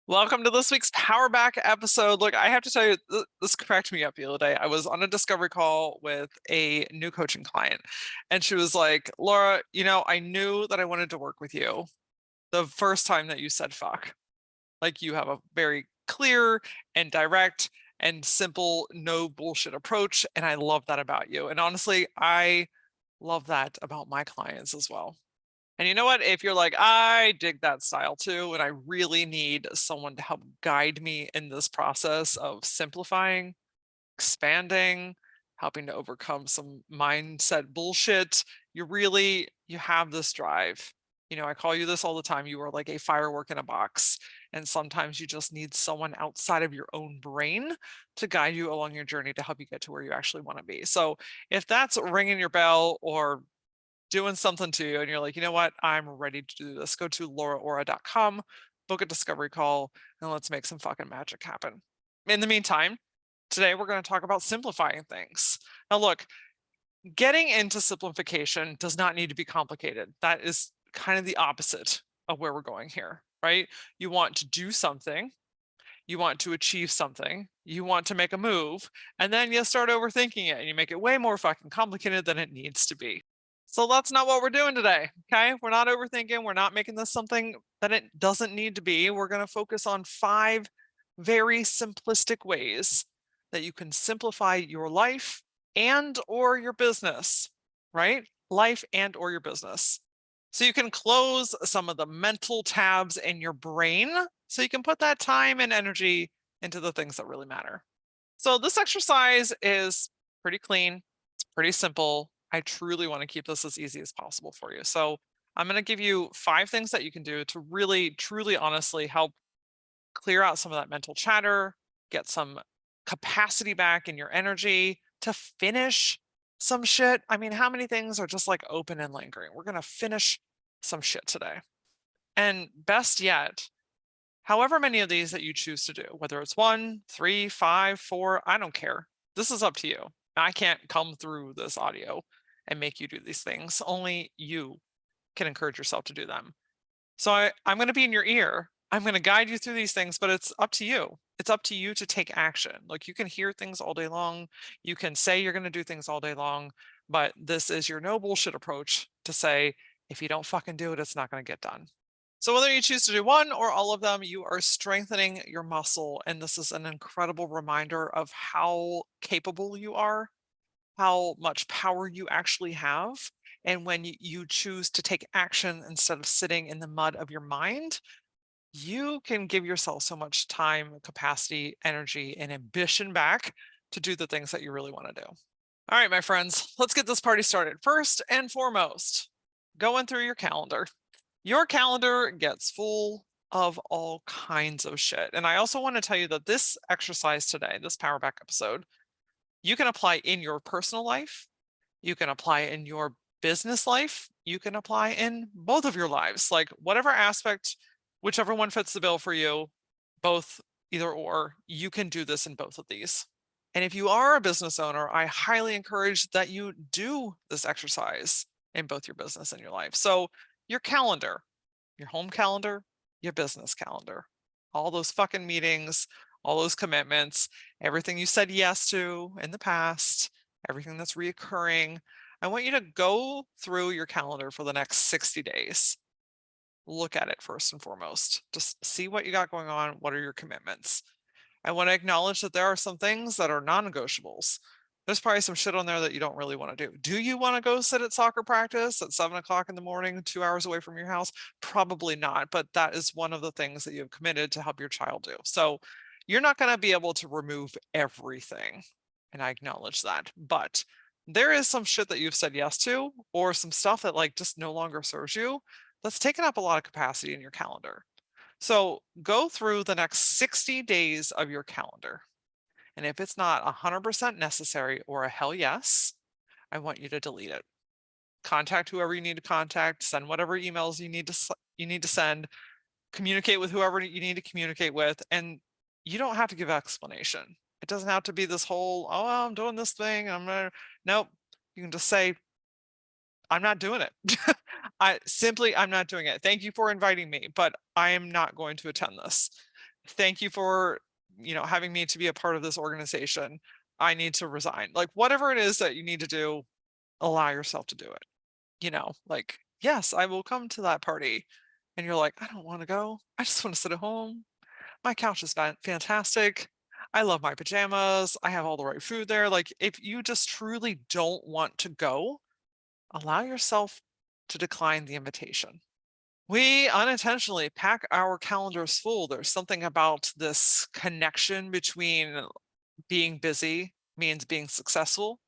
Welcome to this week's Powerback episode. Look, I have to tell you, this cracked me up the other day. I was on a discovery call with a new coaching client, and she was like, Laura, I knew that I wanted to work with you the first time that you said fuck. Like, you have a very clear and direct and simple, no bullshit approach. And I love that about you. And honestly, I love that about my clients as well. And you know what? If you're like, I dig that style too, and I really need someone to help guide me in this process of simplifying, expanding, helping to overcome some mindset bullshit, you have this drive. I call you this all the time. You are like a firework in a box. And sometimes you just need someone outside of your own brain to guide you along your journey to help you get to where you actually want to be. So if that's ringing your bell or doing something to you and you're like, you know what, I'm ready to do this, go to LauraAura.com, book a discovery call, and let's make some fucking magic happen. In the meantime, today we're going to talk about simplifying things. Now, look, getting into simplification does not need to be complicated. That is kind of the opposite of where we're going here, right? You want to do something, you want to achieve something, you want to make a move, and then you start overthinking it and you make it way more fucking complicated than it needs to be. So that's not what we're doing today. Okay. We're not overthinking. We're not making this something that it doesn't need to be. We're going to focus on 5 very simplistic ways that you can simplify your life and or your business, right? Life and or your business. So you can close some of the mental tabs in your brain so you can put that time and energy into the things that really matter. So this exercise is pretty clean. It's pretty simple. I truly want to keep this as easy as possible for you. So I'm going to give you 5 things that you can do to really, truly, honestly help clear out some of that mental chatter, get some capacity back in your energy to finish some shit. I mean, how many things are just like open and lingering? We're going to finish some shit today. And best yet, however many of these that you choose to do, whether it's 1, 3, 5, 4, I don't care. This is up to you. I can't come through this audio and make you do these things. Only you can encourage yourself to do them. So I'm going to be in your ear. I'm going to guide you through these things, but it's up to you. It's up to you to take action. Like, you can hear things all day long. You can say you're going to do things all day long, but this is your no bullshit approach to say, if you don't fucking do it, it's not going to get done. So whether you choose to do one or all of them, you are strengthening your muscle. And this is an incredible reminder of how capable you are, how much power you actually have. And when you choose to take action instead of sitting in the mud of your mind, you can give yourself so much time, capacity, energy, and ambition back to do the things that you really want to do. All right, my friends, let's get this party started. First and foremost, going through your calendar. Your calendar gets full of all kinds of shit. And I also want to tell you that this exercise today, this Powerback episode, you can apply in your personal life, you can apply in your business life, you can apply in both of your lives, like whatever aspect, whichever one fits the bill for you, both, either or, you can do this in both of these. And if you are a business owner, I highly encourage that you do this exercise in both your business and your life. So your calendar, your home calendar, your business calendar, all those fucking meetings, all those commitments, everything you said yes to in the past, everything that's reoccurring. I want you to go through your calendar for the next 60 days. Look at it first and foremost. Just see what you got going on. What are your commitments? I want to acknowledge that there are some things that are non-negotiables. There's probably some shit on there that you don't really want to do. Do you want to go sit at soccer practice at 7 o'clock in the morning, 2 hours away from your house? Probably not, but that is one of the things that you've committed to help your child do. So you're not going to be able to remove everything. And I acknowledge that, but there is some shit that you've said yes to, or some stuff that like just no longer serves you, that's taken up a lot of capacity in your calendar. So go through the next 60 days of your calendar. And if it's not 100% necessary or a hell yes, I want you to delete it. Contact whoever you need to contact, send whatever emails you need to send, communicate with whoever you need to communicate with, and you don't have to give explanation. It doesn't have to be this whole, oh, well, I'm doing this thing. Nope. You can just say, I'm not doing it. I'm not doing it. Thank you for inviting me, but I am not going to attend this. Thank you for, having me to be a part of this organization. I need to resign. Like, whatever it is that you need to do, allow yourself to do it. Like, yes, I will come to that party. And you're like, I don't want to go. I just want to sit at home. My couch is fantastic. I love my pajamas. I have all the right food there. Like, if you just truly don't want to go, allow yourself to decline the invitation. We unintentionally pack our calendars full. There's something about this connection between being busy means being successful,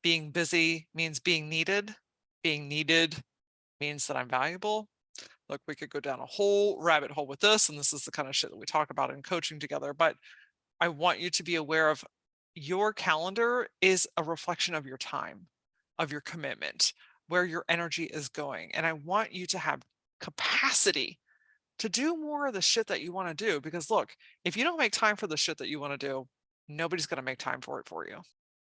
being busy means being needed means that I'm valuable. Look, we could go down a whole rabbit hole with this, and this is the kind of shit that we talk about in coaching together. But I want you to be aware of your calendar is a reflection of your time, of your commitment, where your energy is going. And I want you to have capacity to do more of the shit that you want to do. Because look, if you don't make time for the shit that you want to do, nobody's going to make time for it for you.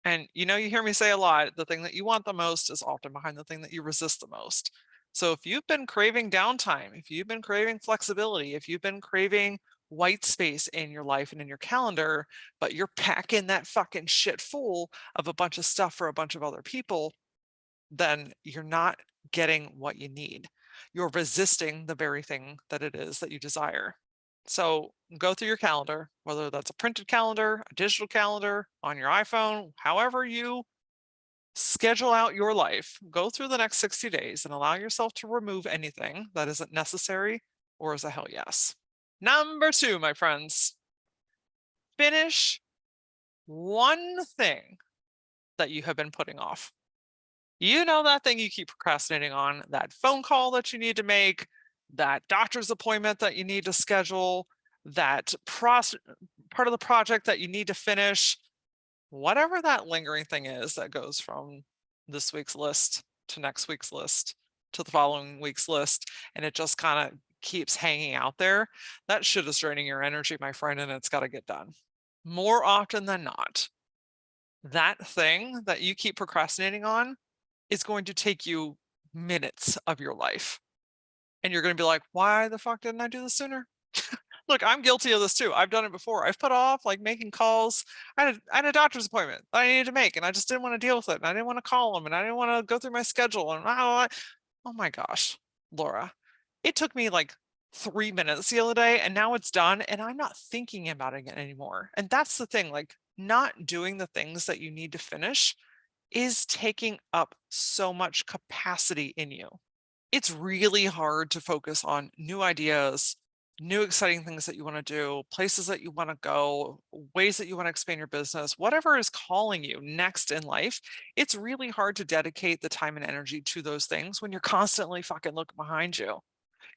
And you hear me say a lot, the thing that you want the most is often behind the thing that you resist the most. So if you've been craving downtime, if you've been craving flexibility, if you've been craving white space in your life and in your calendar, but you're packing that fucking shit full of a bunch of stuff for a bunch of other people, then you're not getting what you need. You're resisting the very thing that it is that you desire. So go through your calendar, whether that's a printed calendar, a digital calendar, on your iPhone, however you schedule out your life, go through the next 60 days and allow yourself to remove anything that isn't necessary or is a hell yes. Number 2, my friends, finish one thing that you have been putting off. That thing you keep procrastinating on, that phone call that you need to make, that doctor's appointment that you need to schedule, that part of the project that you need to finish, whatever that lingering thing is that goes from this week's list to next week's list to the following week's list, and it just kind of keeps hanging out there. That shit is draining your energy, my friend, and it's got to get done. More often than not, that thing that you keep procrastinating on is going to take you minutes of your life. And you're going to be like, why the fuck didn't I do this sooner? Look, I'm guilty of this too. I've done it before. I've put off like making calls. I had a doctor's appointment that I needed to make, and I just didn't want to deal with it. And I didn't want to call them, and I didn't want to go through my schedule. And oh my gosh, Laura, it took me like 3 minutes the other day, and now it's done, and I'm not thinking about it anymore. And that's the thing, like not doing the things that you need to finish is taking up so much capacity in you. It's really hard to focus on new ideas, new exciting things that you want to do, places that you want to go, ways that you want to expand your business, whatever is calling you next in life. It's really hard to dedicate the time and energy to those things when you're constantly fucking looking behind you.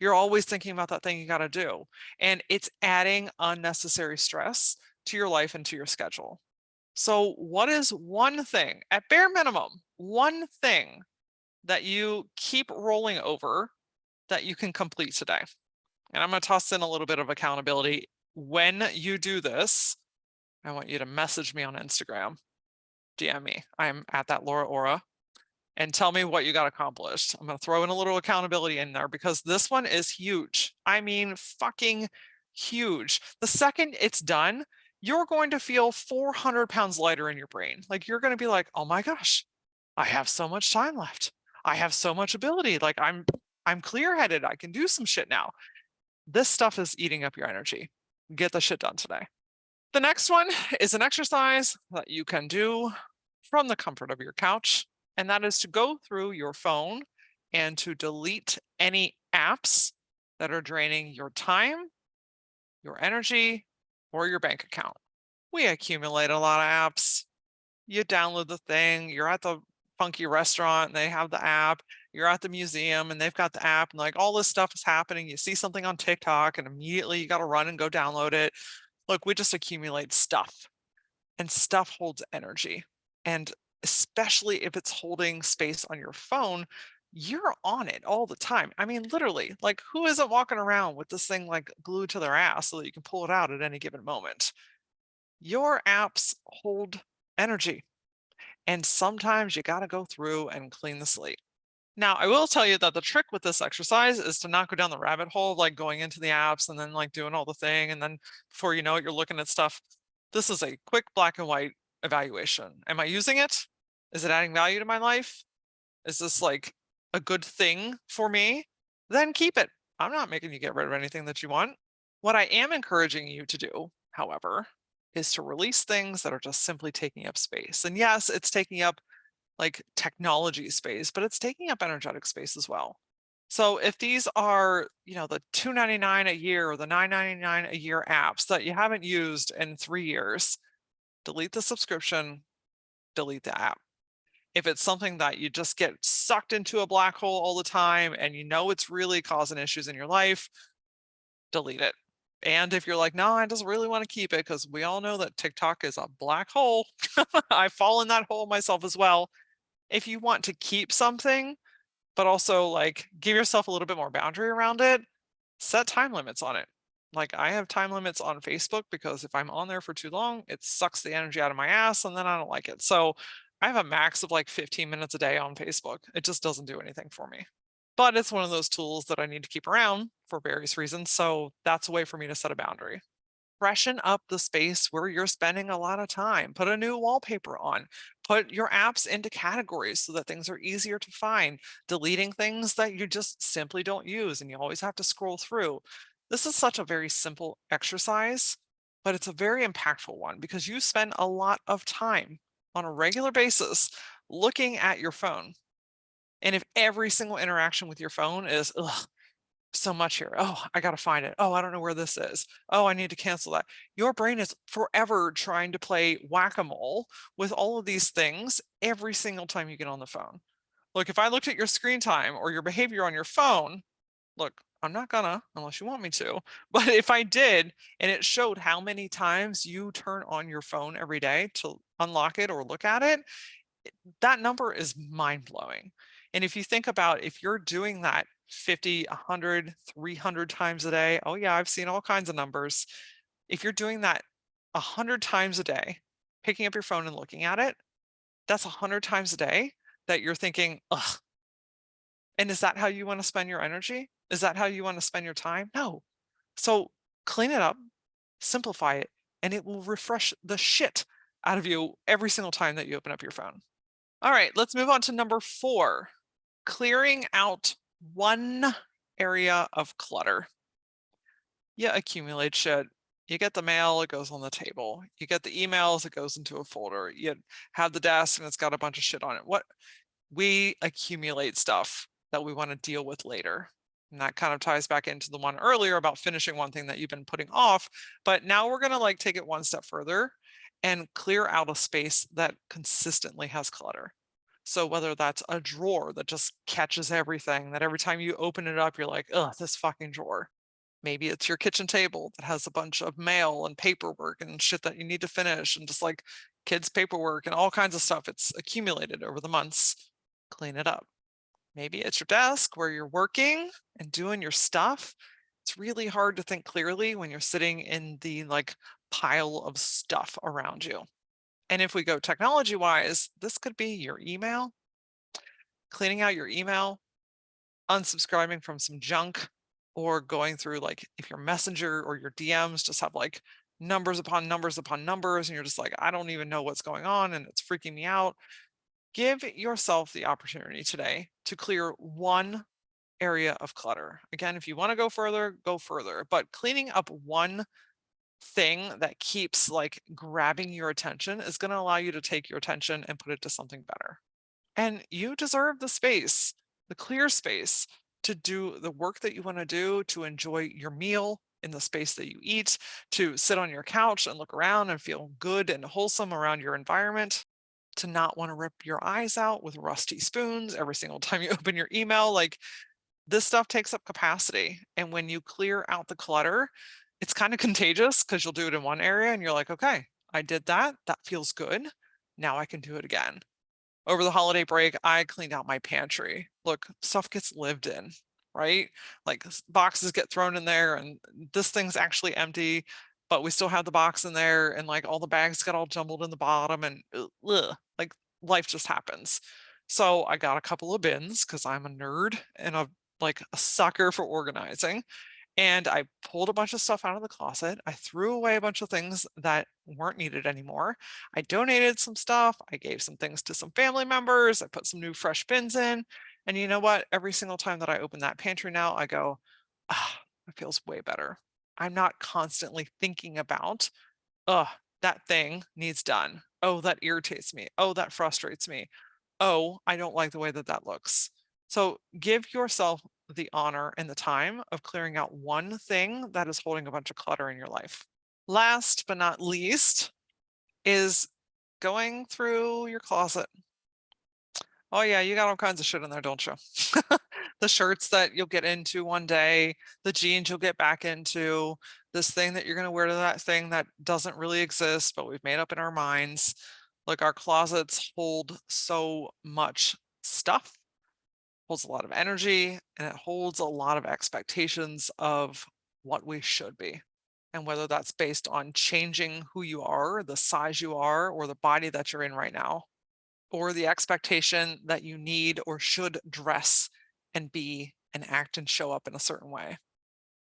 You're always thinking about that thing you got to do. And it's adding unnecessary stress to your life and to your schedule. So, what is one thing, at bare minimum, one thing that you keep rolling over that you can complete today? And I'm going to toss in a little bit of accountability. When you do this, I want you to message me on Instagram, DM me. I'm at that LauraAura, and tell me what you got accomplished. I'm going to throw in a little accountability in there because this one is huge. I mean, fucking huge. The second it's done, you're going to feel 400 pounds lighter in your brain. Like you're going to be like, oh my gosh, I have so much time left. I have so much ability. Like I'm clear-headed. I can do some shit now. This stuff is eating up your energy. Get the shit done today. The next one is an exercise that you can do from the comfort of your couch, and that is to go through your phone and to delete any apps that are draining your time, your energy, or your bank account. We accumulate a lot of apps. You download the thing, you're at the funky restaurant and they have the app, you're at the museum and they've got the app, and like all this stuff is happening. You see something on TikTok and immediately you got to run and go download it. Look, we just accumulate stuff, and stuff holds energy. And especially if it's holding space on your phone, you're on it all the time. I mean, literally, like who isn't walking around with this thing like glued to their ass so that you can pull it out at any given moment? Your apps hold energy. And sometimes you got to go through and clean the slate. Now, I will tell you that the trick with this exercise is to not go down the rabbit hole of like going into the apps and then like doing all the thing. And then before you know it, you're looking at stuff. This is a quick black and white evaluation. Am I using it? Is it adding value to my life? Is this like a good thing for me? Then keep it. I'm not making you get rid of anything that you want. What I am encouraging you to do, however, is to release things that are just simply taking up space. And yes, it's taking up like technology space, but it's taking up energetic space as well. So if these are, the $2.99 a year or the $9.99 a year apps that you haven't used in 3 years, delete the subscription, delete the app. If it's something that you just get sucked into a black hole all the time and it's really causing issues in your life, delete it. And if you're like, no, I just really want to keep it, because we all know that TikTok is a black hole. I fall in that hole myself as well. If you want to keep something, but also like give yourself a little bit more boundary around it, set time limits on it. Like I have time limits on Facebook because if I'm on there for too long, it sucks the energy out of my ass and then I don't like it. So I have a max of like 15 minutes a day on Facebook. It just doesn't do anything for me. But it's one of those tools that I need to keep around for various reasons. So that's a way for me to set a boundary. Freshen up the space where you're spending a lot of time. Put a new wallpaper on. Put your apps into categories so that things are easier to find. Deleting things that you just simply don't use and you always have to scroll through. This is such a very simple exercise, but it's a very impactful one because you spend a lot of time on a regular basis looking at your phone. And if every single interaction with your phone is, ugh, so much here. Oh, I got to find it. Oh, I don't know where this is. Oh, I need to cancel that. Your brain is forever trying to play whack-a-mole with all of these things every single time you get on the phone. Look, if I looked at your screen time or your behavior on your phone, look, I'm not gonna, unless you want me to, but if I did, and it showed how many times you turn on your phone every day to unlock it or look at it, that number is mind blowing. And if you think about if you're doing that 50, 100, 300 times a day, oh yeah, I've seen all kinds of numbers. If you're doing that 100 times a day, picking up your phone and looking at it, that's 100 times a day that you're thinking, ugh. And is that how you want to spend your energy? Is that how you want to spend your time? No. So clean it up, simplify it, and it will refresh the shit out of you every single time that you open up your phone. All right, let's move on to number 4, clearing out one area of clutter. You accumulate shit. You get the mail, it goes on the table. You get the emails, it goes into a folder. You have the desk and it's got a bunch of shit on it. We accumulate stuff that we want to deal with later. And that kind of ties back into the one earlier about finishing one thing that you've been putting off. But now we're going to like take it one step further and clear out a space that consistently has clutter. So whether that's a drawer that just catches everything, that every time you open it up, you're like, ugh, this fucking drawer. Maybe it's your kitchen table that has a bunch of mail and paperwork and shit that you need to finish and just like kids' paperwork and all kinds of stuff. It's accumulated over the months. Clean it up. Maybe it's your desk where you're working and doing your stuff. It's really hard to think clearly when you're sitting in the like pile of stuff around you. And if we go technology wise, this could be your email, cleaning out your email, unsubscribing from some junk, or going through like if your messenger or your DMs just have like numbers upon numbers upon numbers, and you're just like, I don't even know what's going on and it's freaking me out. Give yourself the opportunity today to clear one area of clutter. Again, if you want to go further, but cleaning up one thing that keeps like grabbing your attention is going to allow you to take your attention and put it to something better. And you deserve the space, the clear space to do the work that you want to do, to enjoy your meal in the space that you eat, to sit on your couch and look around and feel good and wholesome around your environment, to not want to rip your eyes out with rusty spoons every single time you open your email. Like this stuff takes up capacity. And when you clear out the clutter, it's kind of contagious because you'll do it in one area and you're like, okay, I did that. That feels good. Now I can do it again. Over the holiday break, I cleaned out my pantry. Look, stuff gets lived in, right? Like boxes get thrown in there and this thing's actually empty, but we still have the box in there and like all the bags got all jumbled in the bottom and ugh, like life just happens. So I got a couple of bins because I'm a nerd and a sucker for organizing. And I pulled a bunch of stuff out of the closet. I threw away a bunch of things that weren't needed anymore. I donated some stuff. I gave some things to some family members. I put some new fresh bins in. And you know what? Every single time that I open that pantry now, I go, ah, it feels way better. I'm not constantly thinking about, oh, that thing needs done. Oh, that irritates me. Oh, that frustrates me. Oh, I don't like the way that that looks. So give yourself the honor and the time of clearing out one thing that is holding a bunch of clutter in your life. Last but not least is going through your closet. Oh, yeah, you got all kinds of shit in there, don't you? The shirts that you'll get into one day, the jeans you'll get back into, this thing that you're going to wear to that thing that doesn't really exist, but we've made up in our minds. Like our closets hold so much stuff, holds a lot of energy, and it holds a lot of expectations of what we should be. And whether that's based on changing who you are, the size you are, or the body that you're in right now, or the expectation that you need or should dress and be and act and show up in a certain way.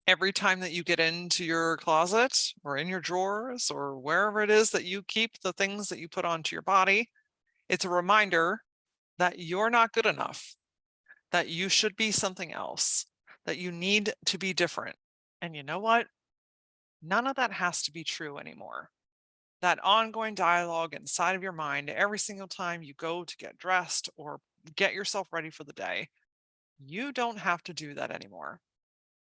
Every time that you get into your closet or in your drawers or wherever it is that you keep the things that you put onto your body, it's a reminder that you're not good enough, that you should be something else, that you need to be different. And you know what? None of that has to be true anymore. That ongoing dialogue inside of your mind every single time you go to get dressed or get yourself ready for the day, you don't have to do that anymore.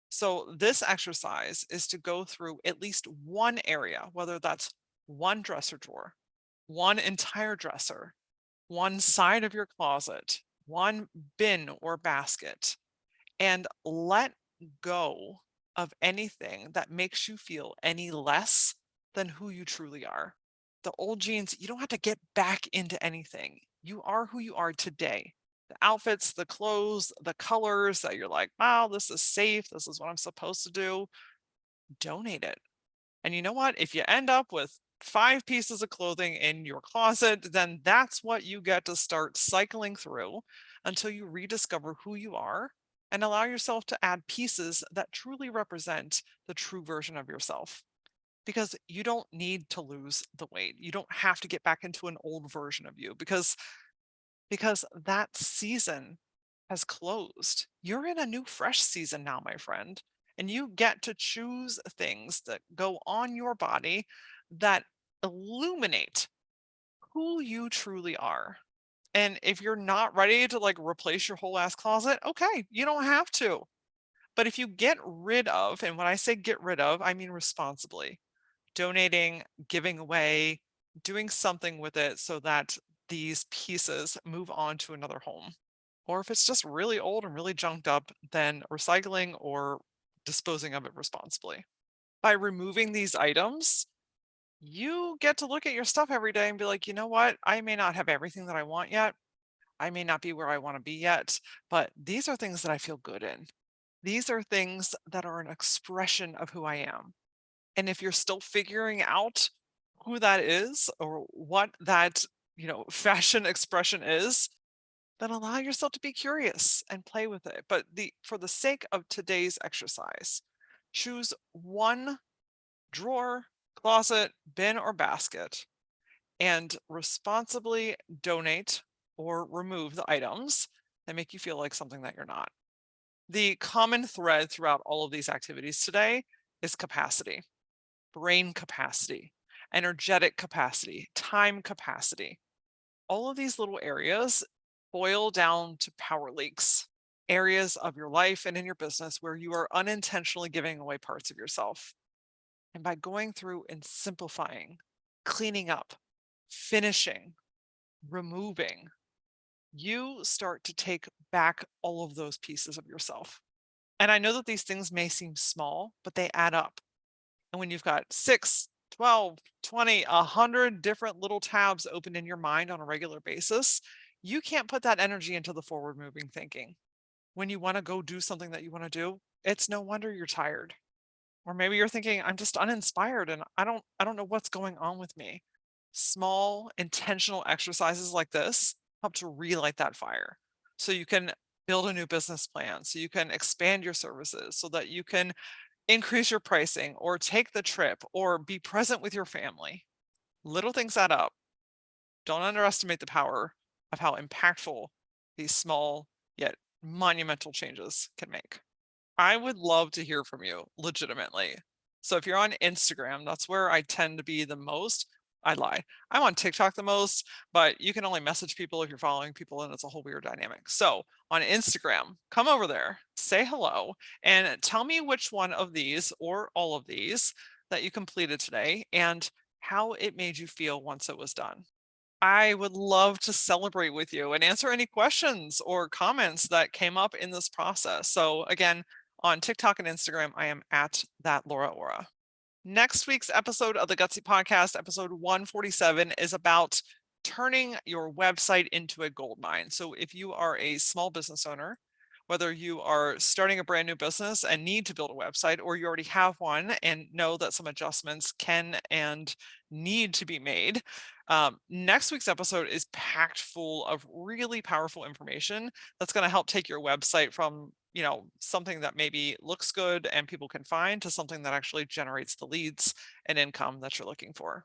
So, this exercise is to go through at least one area, whether that's one dresser drawer, one entire dresser, one side of your closet, one bin or basket, and let go of anything that makes you feel any less than who you truly are. The old jeans, you don't have to get back into anything. You are who you are today. The outfits, the clothes, the colors that you're like, wow, this is safe. This is what I'm supposed to do. Donate it. And you know what? If you end up with 5 pieces of clothing in your closet, then that's what you get to start cycling through until you rediscover who you are and allow yourself to add pieces that truly represent the true version of yourself. Because you don't need to lose the weight. You don't have to get back into an old version of you because that season has closed. You're in a new fresh season now, my friend, and you get to choose things that go on your body that illuminate who you truly are. And if you're not ready to like replace your whole ass closet, okay, you don't have to. But if you get rid of, and when I say get rid of, I mean responsibly, donating, giving away, doing something with it so that these pieces move on to another home. Or if it's just really old and really junked up, then recycling or disposing of it responsibly. By removing these items, you get to look at your stuff every day and be like, you know what? I may not have everything that I want yet. I may not be where I want to be yet, but these are things that I feel good in. These are things that are an expression of who I am. And if you're still figuring out who that is or what that, fashion expression is, then allow yourself to be curious and play with it. But for the sake of today's exercise, choose one drawer, closet, bin, or basket and responsibly donate or remove the items that make you feel like something that you're not. The common thread throughout all of these activities today is capacity, brain capacity, energetic capacity, time capacity. All of these little areas boil down to power leaks, areas of your life and in your business where you are unintentionally giving away parts of yourself. And by going through and simplifying, cleaning up, finishing, removing, you start to take back all of those pieces of yourself. And I know that these things may seem small, but they add up. And when you've got 6, 12, 20, 100 different little tabs open in your mind on a regular basis, you can't put that energy into the forward moving thinking. When you want to go do something that you want to do, it's no wonder you're tired. Or maybe you're thinking, I'm just uninspired and I don't know what's going on with me. Small intentional exercises like this help to relight that fire so you can build a new business plan, so you can expand your services, so that you can increase your pricing or take the trip or be present with your family. Little things add up. Don't underestimate the power of how impactful these small yet monumental changes can make. I would love to hear from you legitimately. So if you're on Instagram, that's where I tend to be the most. I lie. I'm on TikTok the most, but you can only message people if you're following people, and it's a whole weird dynamic. So on Instagram, come over there, say hello, and tell me which one of these or all of these that you completed today and how it made you feel once it was done. I would love to celebrate with you and answer any questions or comments that came up in this process. So again, on TikTok and Instagram, I am at that LauraAura. Next week's episode of the Gutsy Podcast, episode 147, is about turning your website into a gold mine. So if you are a small business owner, whether you are starting a brand new business and need to build a website, or you already have one and know that some adjustments can and need to be made, next week's episode is packed full of really powerful information that's going to help take your website from something that maybe looks good and people can find to something that actually generates the leads and income that you're looking for.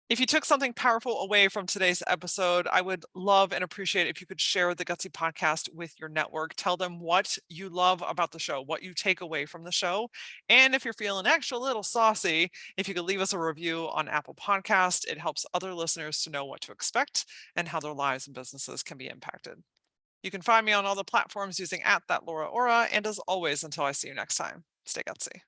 If you took something powerful away from today's episode, I would love and appreciate if you could share the Gutsy Podcast with your network. Tell them what you love about the show, what you take away from the show. And if you're feeling extra little saucy, if you could leave us a review on Apple Podcast, it helps other listeners to know what to expect and how their lives and businesses can be impacted. You can find me on all the platforms using at that LauraAura. And as always, until I see you next time, stay gutsy.